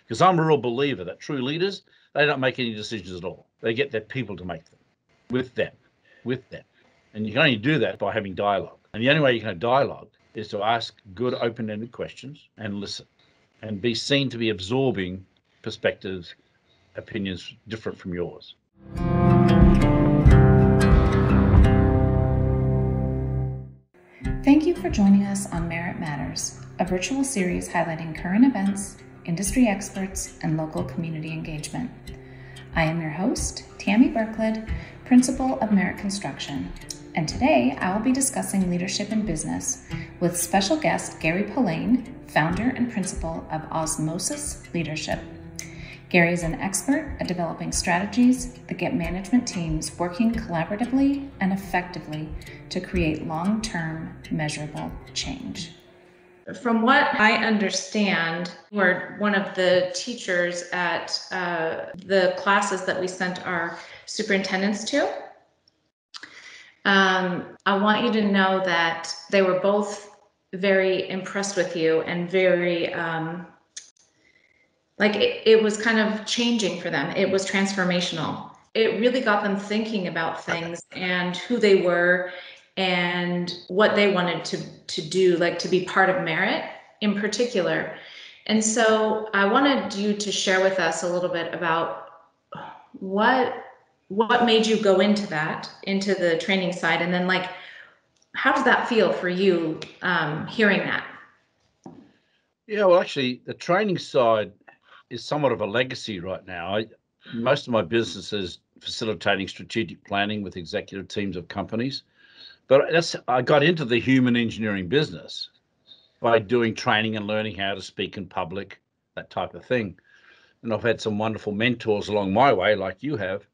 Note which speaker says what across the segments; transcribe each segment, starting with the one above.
Speaker 1: Because I'm a real believer that true leaders, they don't make any decisions at all. They get their people to make them, with them. And you can only do that by having dialogue. And the only way you can have dialogue is to ask good open-ended questions and listen and be seen to be absorbing perspectives, opinions different from yours.
Speaker 2: Thank you for joining us on Merit Matters, a virtual series highlighting current events, industry experts, and local community engagement. I am your host, Tammy Birklid, Principal of Merit Construction, and today I will be discussing leadership in business with special guest Gary Polain, founder and principal of Ozmosis Leadership. Gary is an expert at developing strategies that get management teams working collaboratively and effectively to create long-term measurable change.
Speaker 3: From what I understand, we're one of the teachers at the classes that we sent our superintendents to. I want you to know that they were both very impressed with you and very, it was kind of changing for them. It was transformational. It really got them thinking about things and who they were and what they wanted to do, like to be part of Merit in particular. And so I wanted you to share with us a little bit about what made you go into the training side, and then how does that feel for you hearing that?
Speaker 1: Yeah, well, actually, the training side is somewhat of a legacy right now. Most of my business is facilitating strategic planning with executive teams of companies. But I got into the human engineering business by doing training and learning how to speak in public, that type of thing. And I've had some wonderful mentors along my way, like you have,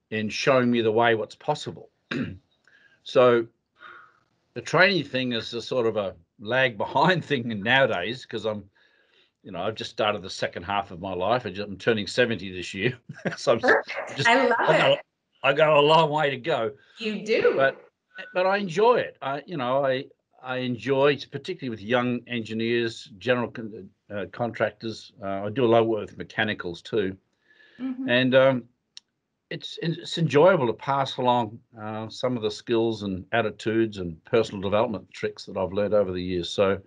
Speaker 1: in showing me the way what's possible. So the training thing is a sort of a lag behind thing nowadays, because I've just started the second half of my life. I'm turning 70 this year. So
Speaker 3: I love it.
Speaker 1: I got a long way to go.
Speaker 3: You do.
Speaker 1: But I enjoy it. I enjoy, particularly with young engineers, general contractors. I do a lot of work with mechanicals too. Mm-hmm. And it's enjoyable to pass along some of the skills and attitudes and personal development tricks that I've learned over the years. So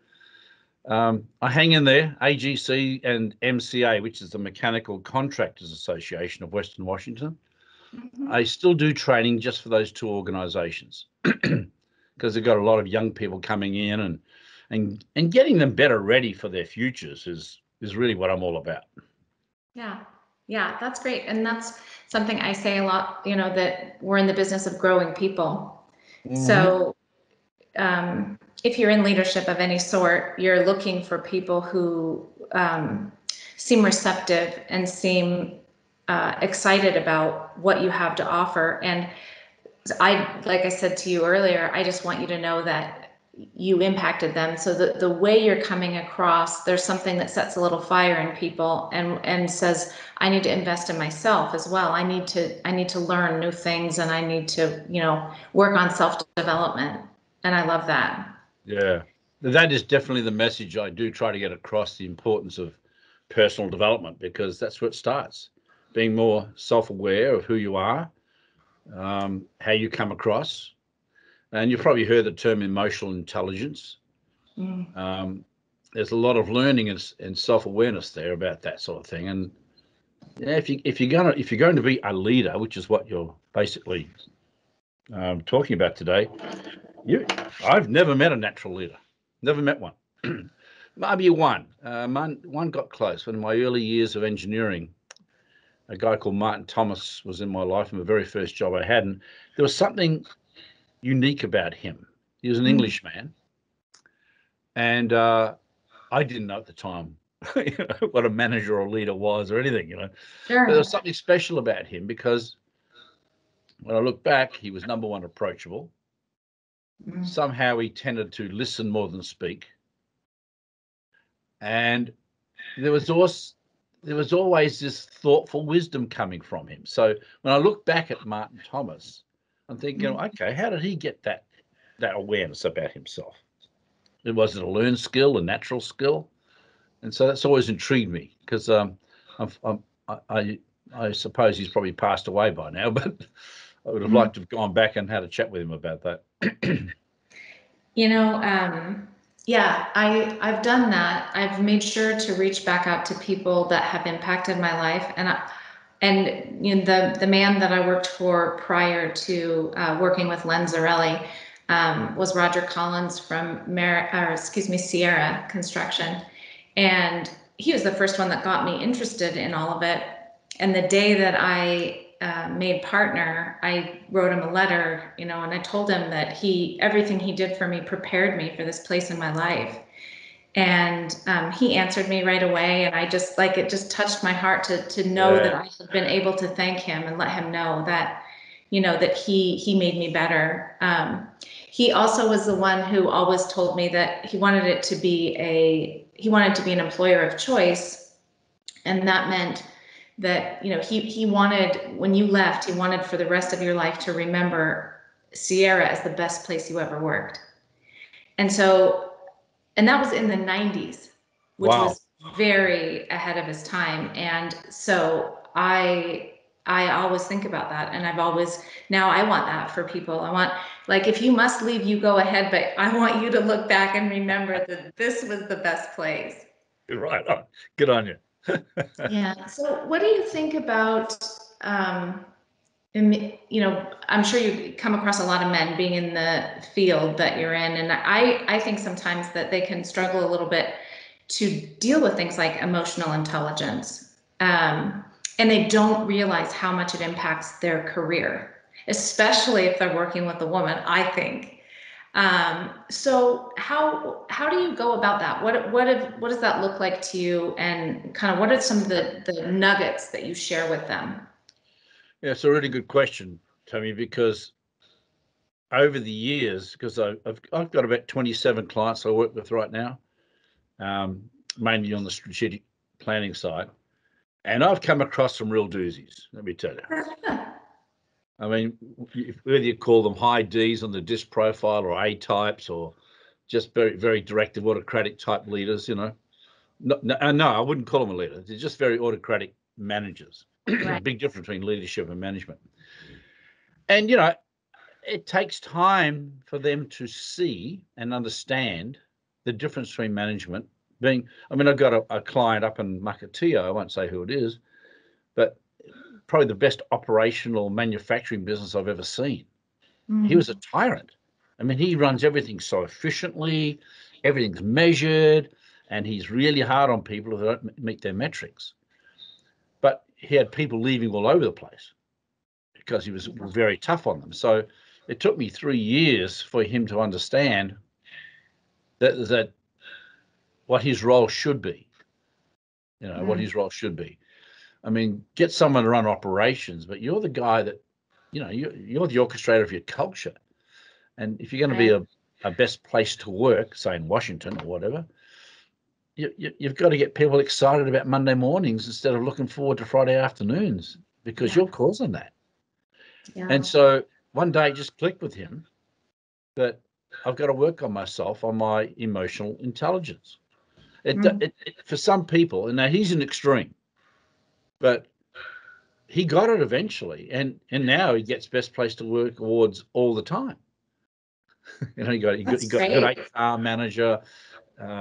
Speaker 1: I hang in there. AGC and MCA, which is the Mechanical Contractors Association of Western Washington. Mm-hmm. I still do training just for those two organizations because they've got a lot of young people coming in and getting them better ready for their futures is really what I'm all about.
Speaker 3: Yeah, that's great. And that's something I say a lot, that we're in the business of growing people. Mm-hmm. So if you're in leadership of any sort, you're looking for people who seem receptive and seem excited about what you have to offer. And like I said to you earlier, I just want you to know that you impacted them. So the way you're coming across, there's something that sets a little fire in people and says, I need to invest in myself as well. I need to learn new things, and I need to, work on self-development. And I love that.
Speaker 1: Yeah, that is definitely the message I do try to get across, the importance of personal development, because that's where it starts. Being more self-aware of who you are, how you come across. And you've probably heard the term emotional intelligence. Mm. There's a lot of learning and self-awareness there about that sort of thing. And yeah, if you're going to be a leader, which is what you're basically talking about today, I've never met a natural leader. Never met one. Maybe one. One got close. In my early years of engineering, a guy called Martin Thomas was in my life, and the very first job I had, and there was something unique about him. He was an Englishman, and I didn't know at the time what a manager or leader was or anything, Sure. But there was something special about him, because when I look back, he was number one, approachable. Somehow he tended to listen more than speak, and there was always this thoughtful wisdom coming from him. So when I look back at Martin Thomas, I'm thinking, okay, how did he get that awareness about himself? Was it a learned skill, a natural skill? And so that's always intrigued me because I suppose he's probably passed away by now, but I would have liked to have gone back and had a chat with him about that.
Speaker 3: Yeah, I've done that. I've made sure to reach back out to people that have impacted my life, and the man that I worked for prior to working with Len Zarelli was Roger Collins from Sierra Construction, and he was the first one that got me interested in all of it. And the day that I made partner, I wrote him a letter, and I told him that everything he did for me prepared me for this place in my life. And he answered me right away, and I just it just touched my heart to know that I had been able to thank him and let him know that, that he made me better. He also was the one who always told me that he wanted to be an employer of choice, and that meant that he wanted, when you left, he wanted for the rest of your life to remember Sierra as the best place you ever worked. And that was in the 90s, which was very ahead of his time. And so I always think about that, and now I want that for people. I want, if you must leave, you go ahead, but I want you to look back and remember that this was the best place.
Speaker 1: Right. Oh, good on you.
Speaker 3: Yeah. So what do you think about, I'm sure you come across a lot of men being in the field that you're in. And I think sometimes that they can struggle a little bit to deal with things like emotional intelligence. And they don't realize how much it impacts their career, especially if they're working with a woman, I think. So how do you go about that? What does that look like to you, and kind of what are some of the nuggets that you share with them?
Speaker 1: Yeah, it's a really good question, Tammy, because over the years, because I've got about 27 clients I work with right now, mainly on the strategic planning side, and I've come across some real doozies, let me tell you. I mean, whether you call them high Ds on the DISC profile, or A types, or just very, very directive, autocratic type leaders, No, I wouldn't call them a leader. They're just very autocratic managers. Right. Big difference between leadership and management. And, it takes time for them to see and understand the difference between management I've got a client up in Makatea, I won't say who it is, but probably the best operational manufacturing business I've ever seen. Mm-hmm. He was a tyrant. He runs everything so efficiently, everything's measured, and he's really hard on people who don't meet their metrics. But he had people leaving all over the place because he was very tough on them. So it took me 3 years for him to understand that what his role should be, what his role should be. Get someone to run operations, but you're the guy that, you're the orchestrator of your culture. And if you're going to be a best place to work, say in Washington or whatever, you've got to get people excited about Monday mornings instead of looking forward to Friday afternoons, because you're causing that. Yeah. And so one day it just clicked with him that I've got to work on myself, on my emotional intelligence. For some people, and now he's an extreme, but he got it eventually, and now he gets best place to work awards all the time. He got a good HR manager.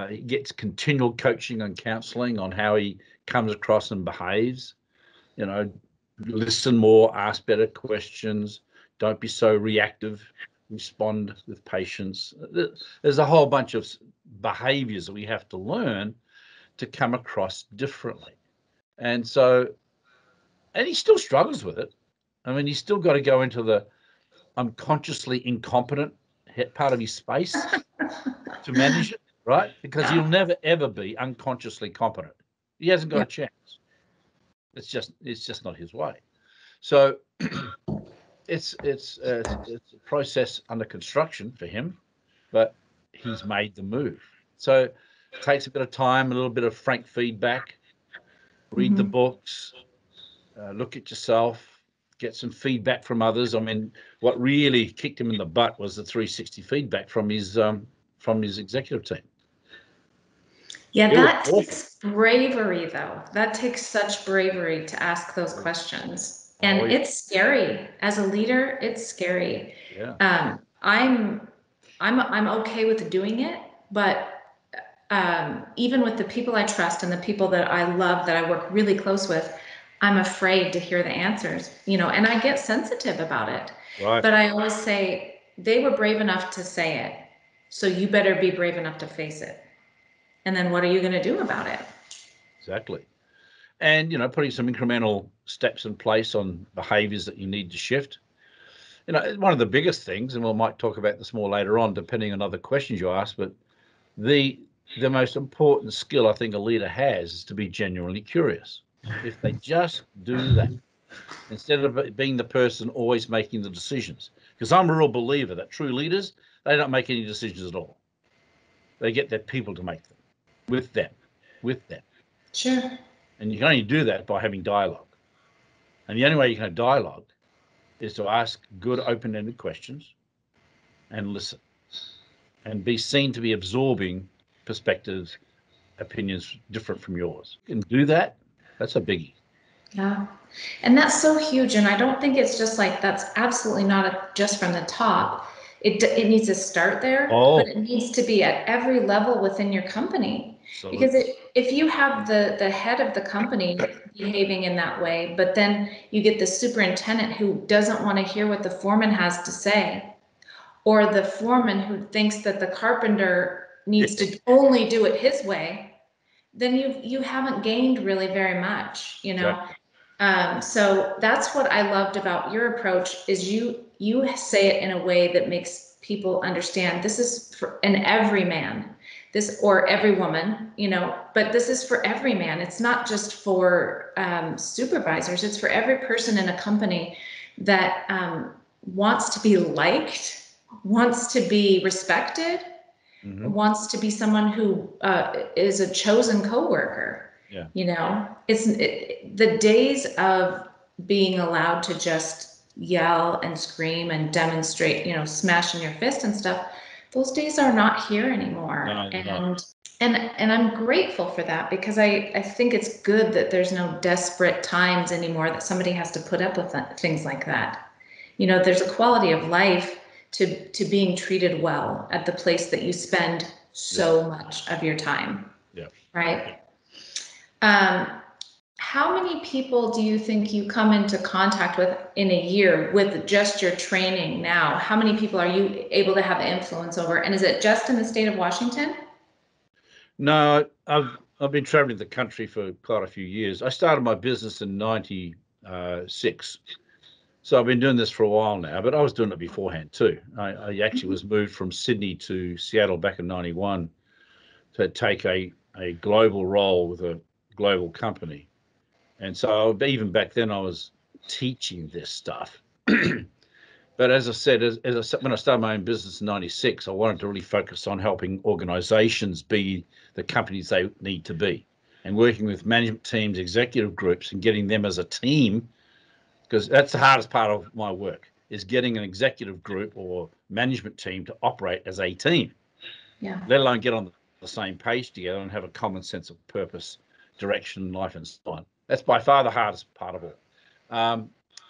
Speaker 1: He gets continual coaching and counseling on how he comes across and behaves. Listen more, ask better questions. Don't be so reactive. Respond with patience. There's a whole bunch of behaviors that we have to learn to come across differently. And he still struggles with it. He's still got to go into the unconsciously incompetent part of his space to manage it, right? Because he'll never, ever be unconsciously competent. He hasn't got a chance. It's just not his way. So it's a process under construction for him, but he's made the move. So it takes a bit of time, a little bit of frank feedback, read the books, look at yourself, get some feedback from others. What really kicked him in the butt was the 360 feedback from his executive team.
Speaker 3: Yeah,
Speaker 1: It was
Speaker 3: that
Speaker 1: awful.
Speaker 3: takes bravery, though. That takes such bravery to ask those questions. And
Speaker 1: Oh, yeah.
Speaker 3: it's scary. As a leader, it's scary.
Speaker 1: Yeah.
Speaker 3: I'm okay with doing it, but even with the people I trust and the people that I love, that I work really close with, I'm afraid to hear the answers, and I get sensitive about it.
Speaker 1: Right.
Speaker 3: But I always say, they were brave enough to say it, so you better be brave enough to face it. And then what are you going to do about it?
Speaker 1: Exactly. And, putting some incremental steps in place on behaviors that you need to shift. One of the biggest things, and we might talk about this more later on, depending on other questions you ask, but the most important skill I think a leader has is to be genuinely curious. If they just do that, instead of being the person always making the decisions, because I'm a real believer that true leaders, they don't make any decisions at all. They get their people to make them, with them.
Speaker 3: Sure.
Speaker 1: And you can only do that by having dialogue. And the only way you can have dialogue is to ask good open-ended questions and listen and be seen to be absorbing perspectives, opinions different from yours. You can do that. That's a biggie.
Speaker 3: Yeah. And that's so huge. And I don't think it's just like, that's absolutely not just from the top. It needs to start there, but it needs to be at every level within your company.
Speaker 1: Absolutely.
Speaker 3: Because if you have the head of the company behaving in that way, but then you get the superintendent who doesn't want to hear what the foreman has to say, or the foreman who thinks that the carpenter needs to only do it his way, then you haven't gained really very much,
Speaker 1: Exactly.
Speaker 3: So that's what I loved about your approach, is you say it in a way that makes people understand this is for an every man, or every woman, but this is for every man. It's not just for supervisors. It's for every person in a company that wants to be liked, wants to be respected, wants to be someone who is a chosen coworker.
Speaker 1: Yeah.
Speaker 3: The days of being allowed to just yell and scream and demonstrate, smashing your fist and stuff, those days are not here anymore.
Speaker 1: No,
Speaker 3: and I'm grateful for that, because I think it's good that there's no desperate times anymore that somebody has to put up with things like that. There's a quality of life to being treated well at the place that you spend so much of your time.
Speaker 1: Yeah.
Speaker 3: Right. How many people do you think you come into contact with in a year with just your training now? How many people are you able to have influence over? And is it just in the state of Washington?
Speaker 1: No, I've been traveling the country for quite a few years. I started my business in 96. So I've been doing this for a while now, but I was doing it beforehand too. I actually was moved from Sydney to Seattle back in 91 to take a global role with a global company. And so even back then I was teaching this stuff. But as I said, when I started my own business in 96, I wanted to really focus on helping organizations be the companies they need to be, and working with management teams, executive groups, and getting them as a team, because that's the hardest part of my work, is getting an executive group or management team to operate as a team, let alone get on the same page together and have a common sense of purpose, direction, life, and so on. That's by far the hardest part of all.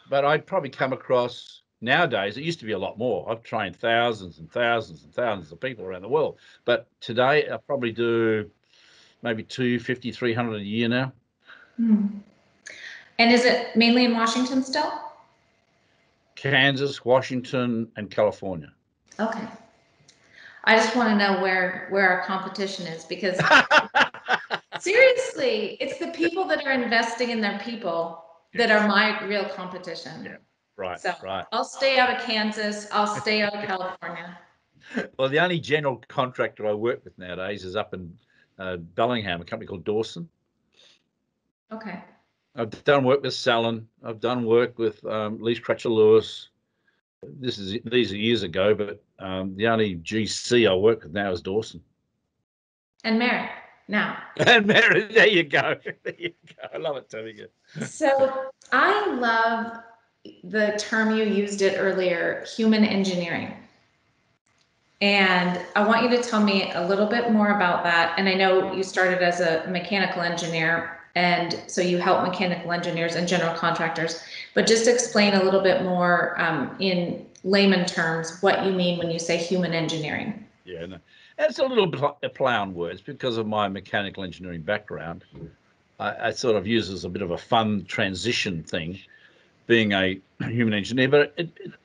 Speaker 1: But I'd probably come across, nowadays, it used to be a lot more. I've trained thousands and thousands and thousands of people around the world. But today, I probably do maybe 250, 300 a year now.
Speaker 3: And is it mainly in Washington still?
Speaker 1: Kansas, Washington, and California.
Speaker 3: Okay. I just want to know where our competition is, because seriously, it's the people that are investing in their people that are my real competition.
Speaker 1: Yeah, right,
Speaker 3: so
Speaker 1: right.
Speaker 3: I'll stay out of Kansas. I'll stay out of California.
Speaker 1: Well, the only general contractor I work with nowadays is up in Bellingham, a company called Dawson.
Speaker 3: Okay.
Speaker 1: I've done work with Salon. I've done work with Lee Crutcher Lewis. These are years ago, but the only GC I work with now is Dawson.
Speaker 3: And Merritt now.
Speaker 1: And Merritt, there you go. There you go. I love it, Tammy.
Speaker 3: So I love the term you used it earlier, human engineering. And I want you to tell me a little bit more about that. And I know you started as a mechanical engineer, and so you help mechanical engineers and general contractors, but just explain a little bit more in layman terms what you mean when you say human engineering.
Speaker 1: Yeah, no. It's a little bit a play on words because of my mechanical engineering background. I sort of use it as a bit of a fun transition thing, being a human engineer. But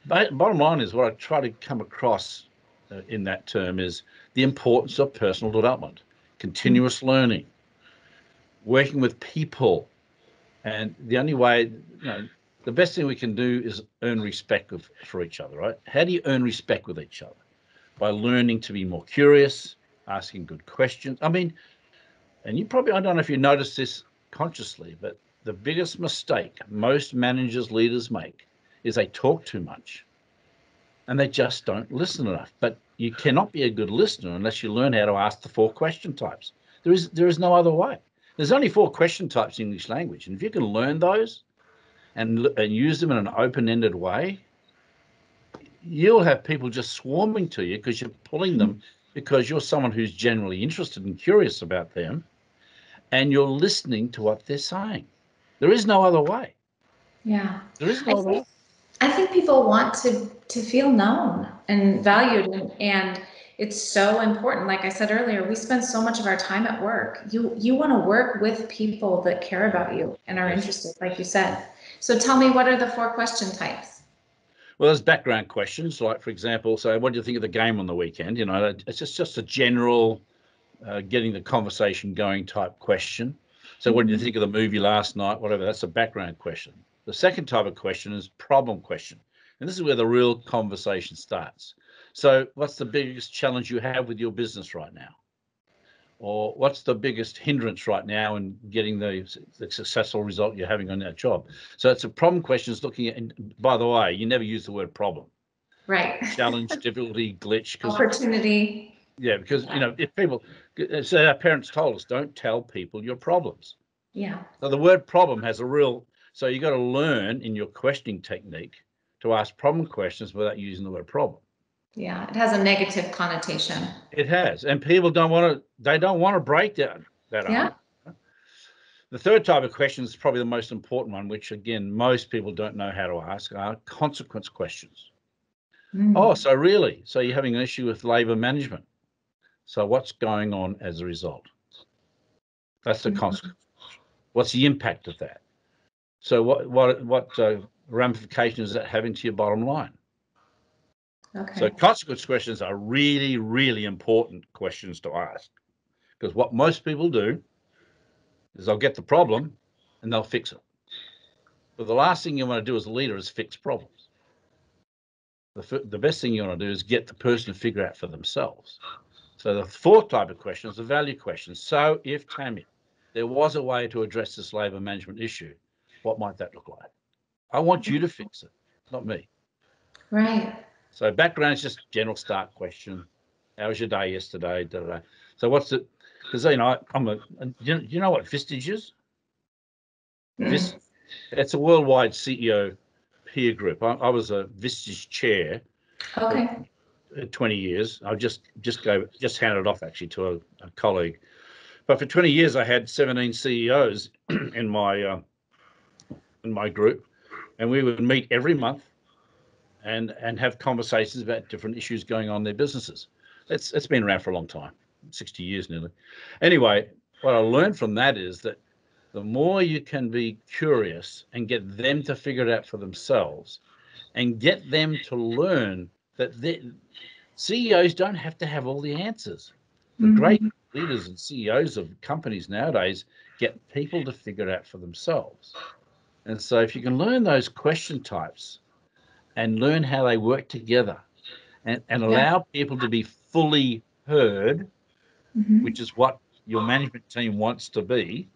Speaker 1: bottom line is what I try to come across in that term is the importance of personal development, continuous learning, working with people. And the only way, the best thing we can do is earn respect for each other, right? How do you earn respect with each other? By learning to be more curious, asking good questions. I mean, and you probably, I don't know if you notice this consciously, but the biggest mistake most managers, leaders make is they talk too much and they just don't listen enough. But you cannot be a good listener unless you learn how to ask the 4 question types. There is no other way. There's only 4 question types in English language. And if you can learn those and use them in an open-ended way, you'll have people just swarming to you because you're pulling them because you're someone who's generally interested and curious about them, and you're listening to what they're saying. There is no other way.
Speaker 3: Yeah.
Speaker 1: There is no other way.
Speaker 3: I think people want to feel known and valued, and it's so important. Like I said earlier, we spend so much of our time at work. You want to work with people that care about you and are interested, like you said. So tell me, what are the 4 question types?
Speaker 1: Well, there's background questions, like, for example, so what do you think of the game on the weekend? It's just a general getting the conversation going type question. So what did you think of the movie last night? Whatever, that's a background question. The second type of question is problem question. And this is where the real conversation starts. So what's the biggest challenge you have with your business right now? Or what's the biggest hindrance right now in getting the successful result you're having on that job? So it's a problem question is looking at, and by the way, you never use the word problem.
Speaker 3: Right.
Speaker 1: Challenge, difficulty, glitch.
Speaker 3: Opportunity.
Speaker 1: Yeah, because, if people, so our parents told us, don't tell people your problems.
Speaker 3: Yeah.
Speaker 1: So the word problem has so you got to learn in your questioning technique to ask problem questions without using the word problem.
Speaker 3: Yeah, it has a negative connotation.
Speaker 1: It has, and people don't want to break down that
Speaker 3: Yeah.
Speaker 1: armor. The third type of question is probably the most important one, which again, most people don't know how to ask, are consequence questions. Oh, so really? So you're having an issue with labor management. So what's going on as a result? That's the consequence. What's the impact of that? So what ramifications is that having to your bottom line?
Speaker 3: Okay.
Speaker 1: So consequence questions are really, really important questions to ask, because what most people do is they'll get the problem and they'll fix it. But the last thing you want to do as a leader is fix problems. The best thing you want to do is get the person to figure out for themselves. So the 4th type of question is the value question. So if, Tammy, there was a way to address this labor management issue, what might that look like? I want you to fix it, not me.
Speaker 3: Right.
Speaker 1: So background is just general start question. How was your day yesterday? Da, da, da. So what's it? Because do you know what Vistage is? It's a worldwide CEO peer group. I was a Vistage chair.
Speaker 3: Okay.
Speaker 1: For 20 years. I just handed it off actually to a colleague. But for 20 years, I had 17 CEOs in my group, and we would meet every month and have conversations about different issues going on in their businesses. It's been around for a long time, 60 years nearly. Anyway, what I learned from that is that the more you can be curious and get them to figure it out for themselves and get them to learn that CEOs don't have to have all the answers. The great leaders and CEOs of companies nowadays get people to figure it out for themselves. And so if you can learn those question types and learn how they work together and allow people to be fully heard, which is what your management team wants to be,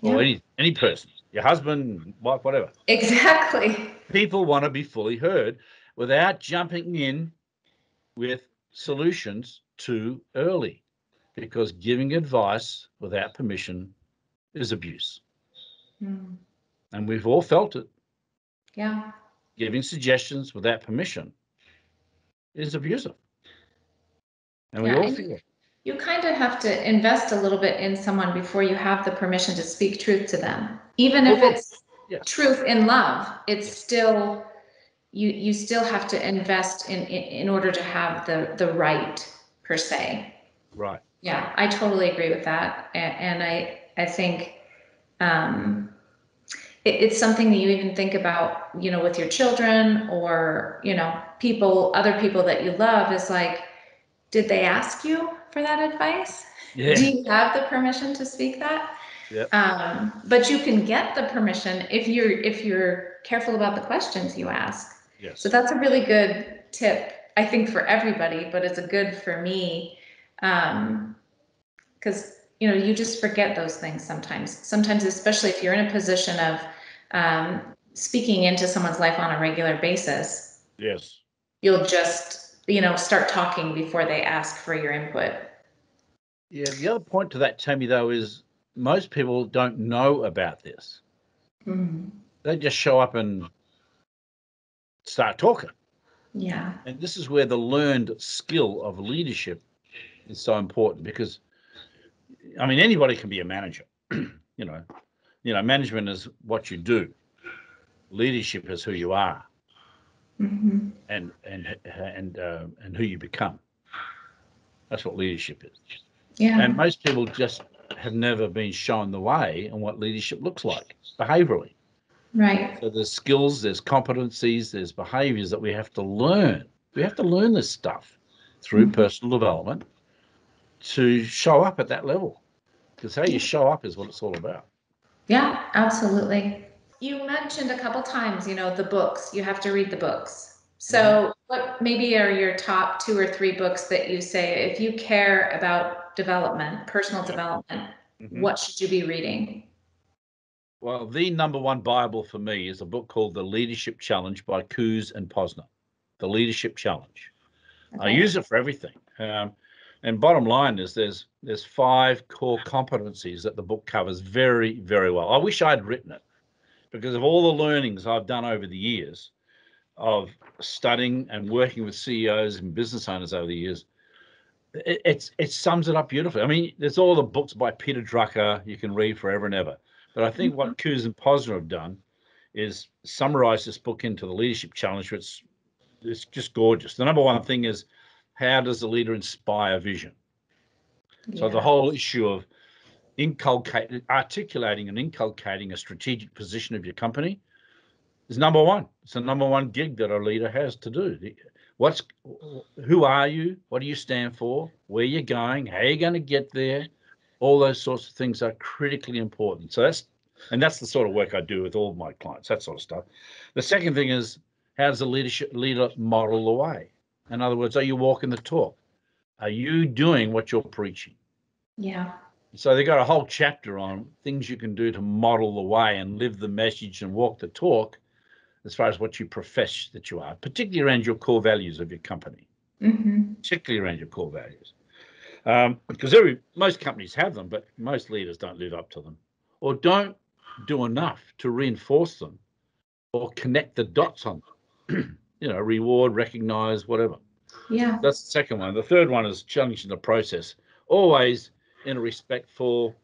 Speaker 1: or any person, your husband, wife, whatever.
Speaker 3: Exactly.
Speaker 1: People want to be fully heard without jumping in with solutions too early, because giving advice without permission is abuse. And we've all felt it.
Speaker 3: Yeah.
Speaker 1: Giving suggestions without permission is abusive. And we all feel it.
Speaker 3: You kind of have to invest a little bit in someone before you have the permission to speak truth to them. Even if it's truth in love, it's still, you still have to invest in order to have the right, per se.
Speaker 1: Right.
Speaker 3: Yeah, I totally agree with that. And I think it's something that you even think about, you know, with your children or, you know, other people that you love, is like, did they ask you for that advice?
Speaker 1: Yeah.
Speaker 3: Do you have the permission to speak that?
Speaker 1: Yeah.
Speaker 3: But you can get the permission if you're careful about the questions you ask.
Speaker 1: Yes.
Speaker 3: So that's a really good tip, I think, for everybody, but it's a good for me. Because, you know, you just forget those things sometimes, especially if you're in a position of speaking into someone's life on a regular basis.
Speaker 1: Yes.
Speaker 3: You'll just, you know, start talking before they ask for your input.
Speaker 1: Yeah. The other point to that, Tammy, though, is most people don't know about this.
Speaker 3: Mm-hmm.
Speaker 1: They just show up and start talking.
Speaker 3: Yeah.
Speaker 1: And this is where the learned skill of leadership is so important, because, I mean, anybody can be a manager. You know, management is what you do. Leadership is who you are,
Speaker 3: Mm-hmm.
Speaker 1: and who you become. That's what leadership is.
Speaker 3: Yeah.
Speaker 1: And most people just have never been shown the way on what leadership looks like behaviorally.
Speaker 3: Right.
Speaker 1: So there's skills, there's competencies, there's behaviors that we have to learn. We have to learn this stuff through personal development to show up at that level, because how you show up is what it's all about.
Speaker 3: Yeah, absolutely. You mentioned a couple times, you know, the books. You have to read the books. So what maybe are your top 2 or 3 books that you say, if you care about development, personal development, what should you be reading?
Speaker 1: Well, the number one Bible for me is a book called The Leadership Challenge by Coos and Posner. The Leadership Challenge.
Speaker 3: Okay.
Speaker 1: I use it for everything. And bottom line is there's 5 core competencies that the book covers very, very well. I wish I'd written it, because of all the learnings I've done over the years of studying and working with CEOs and business owners over the years. It sums it up beautifully. I mean, there's all the books by Peter Drucker you can read forever and ever. But I think what Coos and Posner have done is summarize this book into the Leadership Challenge, which it's just gorgeous. The number one thing is, how does the leader inspire vision? So the whole issue of articulating and inculcating a strategic position of your company is number one. It's the number one gig that a leader has to do. Who are you? What do you stand for? Where you're going? How are you going to get there? All those sorts of things are critically important. So that's the sort of work I do with all of my clients, that sort of stuff. The second thing is, how does a leader model the way? In other words, are you walking the talk? Are you doing what you're preaching?
Speaker 3: Yeah.
Speaker 1: So they got a whole chapter on things you can do to model the way and live the message and walk the talk as far as what you profess that you are, particularly around your core values of your company, particularly around your core values. Because most companies have them, but most leaders don't live up to them, or don't do enough to reinforce them or connect the dots on them. You know, reward, recognize, whatever.
Speaker 3: Yeah.
Speaker 1: That's the second one. The third one is challenging the process. Always in a respectful,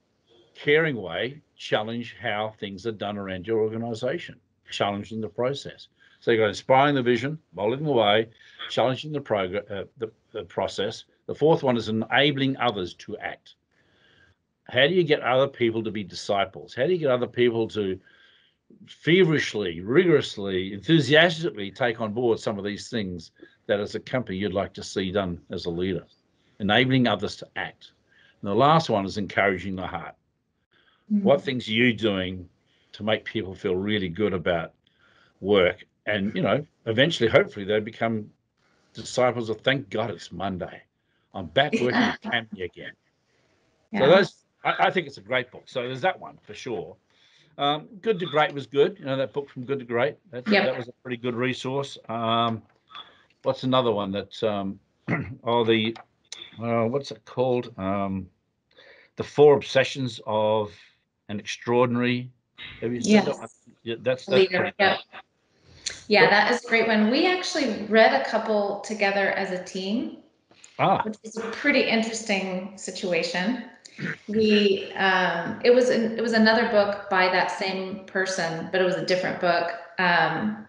Speaker 1: caring way, challenge how things are done around your organization, challenging the process. So you've got inspiring the vision, modeling the way, challenging the process. The fourth one is enabling others to act. How do you get other people to be disciples? How do you get other people to feverishly, rigorously, enthusiastically take on board some of these things that as a company you'd like to see done as a leader? Enabling others to act. And the last one is encouraging the heart. What things are you doing to make people feel really good about work? And, you know, eventually, hopefully, they become disciples of, thank God it's Monday. I'm back working with Tammy again.
Speaker 3: Yeah.
Speaker 1: So I think it's a great book. So there's that one for sure. Good to Great was good. You know, that book From Good to Great. That was a pretty good resource. What's another one that's what's it called? The 4 Obsessions of an Extraordinary. Have you said that one? Yeah, that's
Speaker 3: Leader.
Speaker 1: pretty good.
Speaker 3: Yeah, that is a great one. We actually read a couple together as a team. which is a pretty interesting situation. It was another book by that same person, but it was a different book. And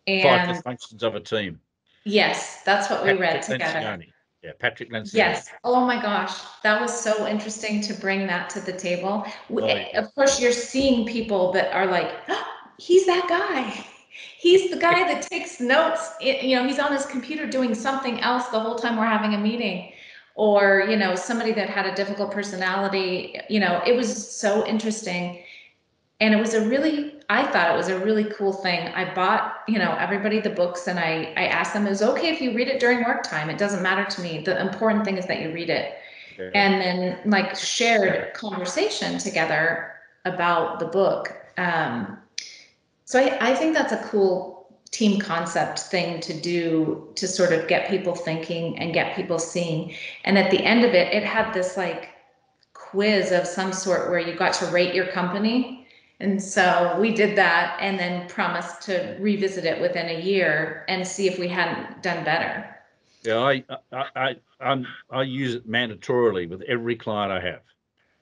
Speaker 1: 5 Dysfunctions of a Team.
Speaker 3: Yes, that's what we read together.
Speaker 1: Lencioni. Yeah, Patrick Lencioni.
Speaker 3: Yes. Oh my gosh, that was so interesting to bring that to the table. Of course, you're seeing people that are like, oh, he's that guy. He's the guy that takes notes. He's on his computer doing something else the whole time we're having a meeting. Or, somebody that had a difficult personality. It was so interesting. And I thought it was a really cool thing. I bought, everybody the books, and I asked them, it's okay if you read it during work time. It doesn't matter to me. The important thing is that you read it. Yeah. And then shared conversation together about the book. So I think that's a cool team concept thing to do, to sort of get people thinking and get people seeing. And at the end of it, it had this quiz of some sort where you got to rate your company. And so we did that, and then promised to revisit it within a year and see if we hadn't done better.
Speaker 1: Yeah, I use it mandatorily with every client I have,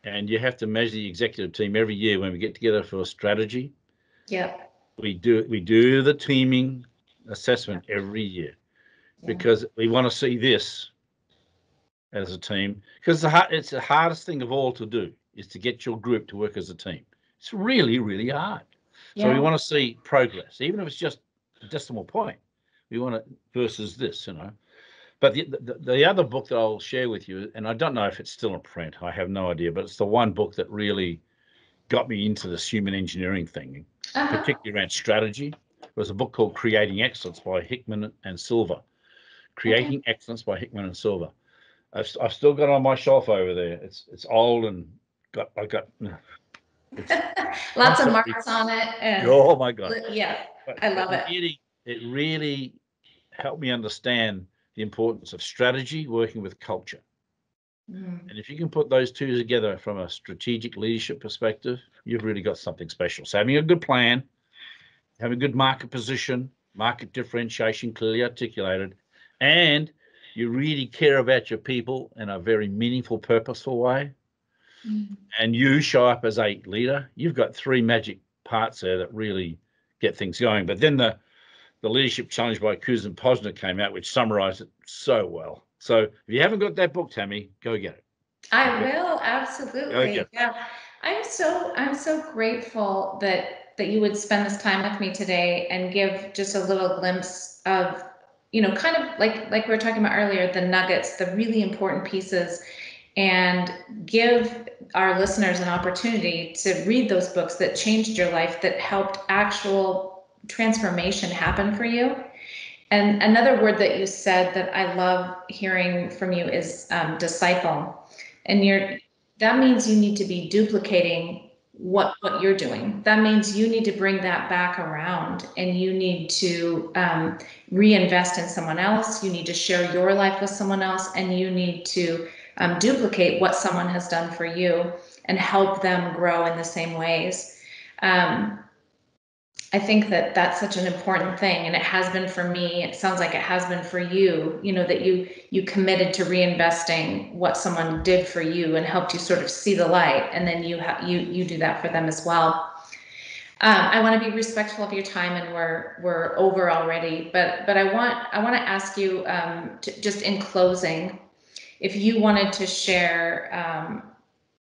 Speaker 1: and you have to measure the executive team every year when we get together for a strategy.
Speaker 3: Yep.
Speaker 1: We do the teaming assessment every year, because we want to see this as a team, because it's the hardest thing of all to do, is to get your group to work as a team. It's really, really hard. Yeah. So we want to see progress, even if it's just a decimal point. We want to versus this, But the other book that I'll share with you, and I don't know if it's still in print, I have no idea, but it's the one book that really got me into this human engineering thing, particularly around strategy. It was a book called Creating Excellence by Hickman and Silver. Creating Excellence by Hickman and Silver. I've still got it on my shelf over there. It's old and I got
Speaker 3: lots of marks on it. And
Speaker 1: oh my God.
Speaker 3: Yeah, I love it.
Speaker 1: It really helped me understand the importance of strategy working with culture. And if you can put those two together from a strategic leadership perspective, you've really got something special. So having a good plan, having a good market position, market differentiation clearly articulated, and you really care about your people in a very meaningful, purposeful way, and you show up as a leader, you've got three magic parts there that really get things going. But then the Leadership Challenge by Kuz and Posner came out, which summarized it so well. So if you haven't got that book, Tammy, go get it.
Speaker 3: I will, absolutely. Yeah. I'm so grateful that you would spend this time with me today and give just a little glimpse of, kind of like we were talking about earlier, the nuggets, the really important pieces, and give our listeners an opportunity to read those books that changed your life, that helped actual transformation happen for you. And another word that you said that I love hearing from you is disciple. And that means you need to be duplicating what you're doing. That means you need to bring that back around, and you need to reinvest in someone else. You need to share your life with someone else, and you need to duplicate what someone has done for you and help them grow in the same ways. I think that that's such an important thing, and it has been for me. It sounds like it has been for you, that you committed to reinvesting what someone did for you and helped you sort of see the light, and then you do that for them as well. I want to be respectful of your time, and we're over already, but I want to ask you, just in closing, if you wanted to share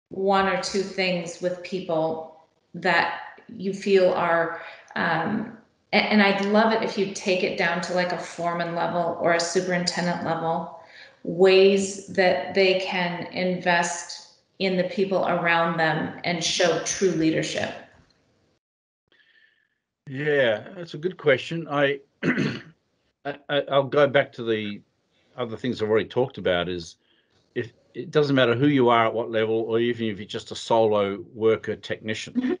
Speaker 3: one or two things with people that you feel are, and I'd love it if you take it down to like a foreman level or a superintendent level, ways that they can invest in the people around them and show true leadership.
Speaker 1: Yeah, that's a good question. I'll go back to the other things I've already talked about. Is if it doesn't matter who you are at what level, or even if you're just a solo worker technician,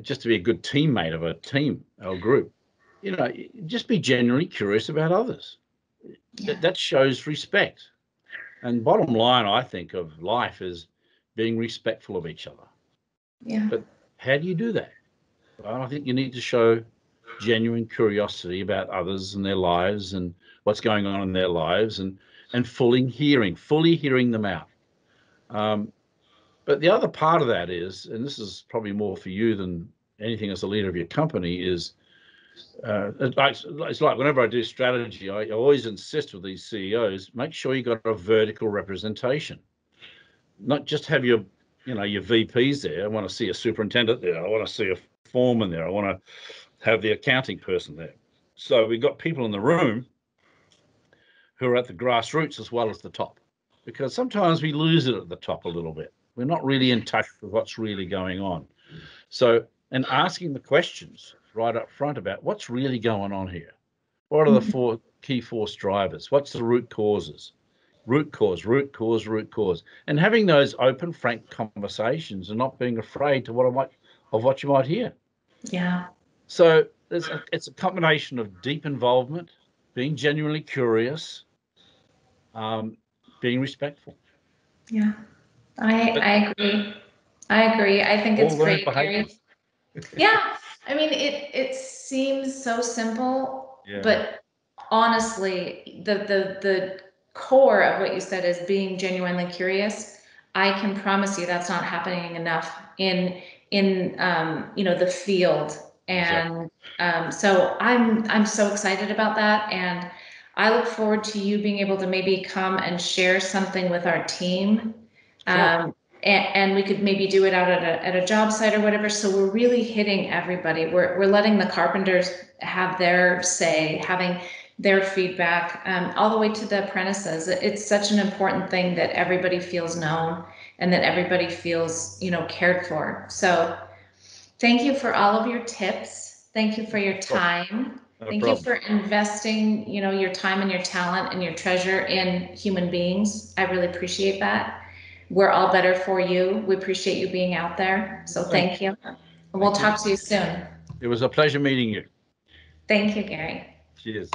Speaker 1: just to be a good teammate of a team or group, just be genuinely curious about others. Yeah. That shows respect. And bottom line, I think, of life is being respectful of each other.
Speaker 3: Yeah.
Speaker 1: But how do you do that? Well, I think you need to show genuine curiosity about others and their lives and what's going on in their lives, and fully hearing them out. But the other part of that is, and this is probably more for you than anything as a leader of your company, is it's like whenever I do strategy, I always insist with these CEOs, make sure you got a vertical representation. Not just have your VPs there. I want to see a superintendent there. I want to see a foreman there. I want to have the accounting person there. So we've got people in the room who are at the grassroots as well as the top, because sometimes we lose it at the top a little bit. We're not really in touch with what's really going on. So, and asking the questions right up front about what's really going on here. What are the key force drivers? What's the root causes? Root cause, and having those open, frank conversations and not being afraid of what you might hear.
Speaker 3: Yeah.
Speaker 1: So it's a combination of deep involvement, being genuinely curious, being respectful.
Speaker 3: Yeah, I agree. I think it's great, Gary. Yeah, I mean, it seems so simple, but honestly, the core of what you said is being genuinely curious. I can promise you that's not happening enough in the field, and so I'm so excited about that, and I look forward to you being able to maybe come and share something with our team. Sure. And we could maybe do it out at a job site or whatever. So we're really hitting everybody. We're letting the carpenters have their say, having their feedback, all the way to the apprentices. It's such an important thing that everybody feels known and that everybody feels, cared for. So thank you for all of your tips. Thank you for your time. Thank you for investing, your time and your talent and your treasure in human beings. I really appreciate that. We're all better for you. We appreciate you being out there. So thank you. And we'll talk to you soon.
Speaker 1: It was a pleasure meeting you.
Speaker 3: Thank you, Gary.
Speaker 1: Cheers.